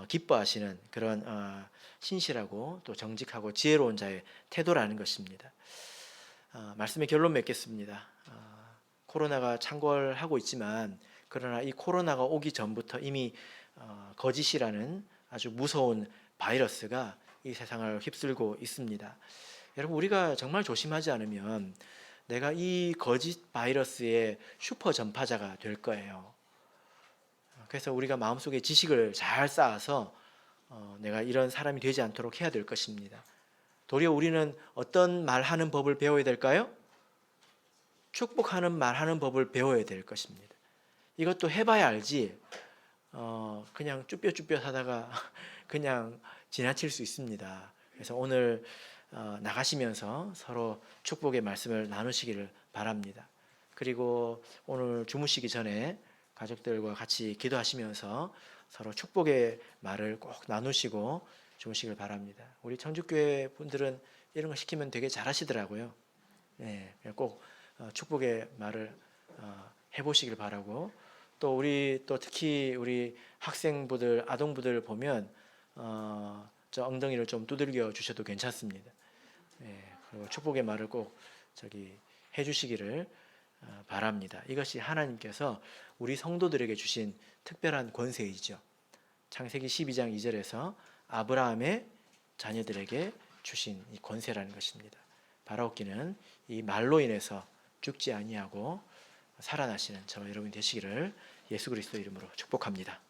기뻐하시는 그런 신실하고 또 정직하고 지혜로운 자의 태도라는 것입니다. 말씀의 결론 맺겠습니다. 코로나가 창궐하고 있지만 그러나 이 코로나가 오기 전부터 이미 거짓이라는 아주 무서운 바이러스가 이 세상을 휩쓸고 있습니다. 여러분, 우리가 정말 조심하지 않으면 내가 이 거짓 바이러스의 슈퍼 전파자가 될 거예요. 그래서 우리가 마음속에 지식을 잘 쌓아서 내가 이런 사람이 되지 않도록 해야 될 것입니다. 도리어 우리는 어떤 말하는 법을 배워야 될까요? 축복하는 말하는 법을 배워야 될 것입니다. 이것도 해봐야 알지 그냥 쭈뼛쭈뼛 하다가 그냥 지나칠 수 있습니다. 그래서 오늘 나가시면서 서로 축복의 말씀을 나누시기를 바랍니다. 그리고 오늘 주무시기 전에 가족들과 같이 기도하시면서 서로 축복의 말을 꼭 나누시고 주무시길 바랍니다. 우리 청주교회 분들은 이런 거 시키면 되게 잘하시더라고요. 네, 꼭 축복의 말을 해보시길 바라고, 또 우리 또 특히 우리 학생부들, 아동부들 보면 저 엉덩이를 좀 두들겨 주셔도 괜찮습니다. 예, 그리고 축복의 말을 꼭 해주시기를 바랍니다. 이것이 하나님께서 우리 성도들에게 주신 특별한 권세이죠. 창세기 12장 2절에서 아브라함의 자녀들에게 주신 이 권세라는 것입니다. 바라옵기는 이 말로 인해서 죽지 아니하고 살아나시는 저와 여러분이 되시기를 예수 그리스도 이름으로 축복합니다.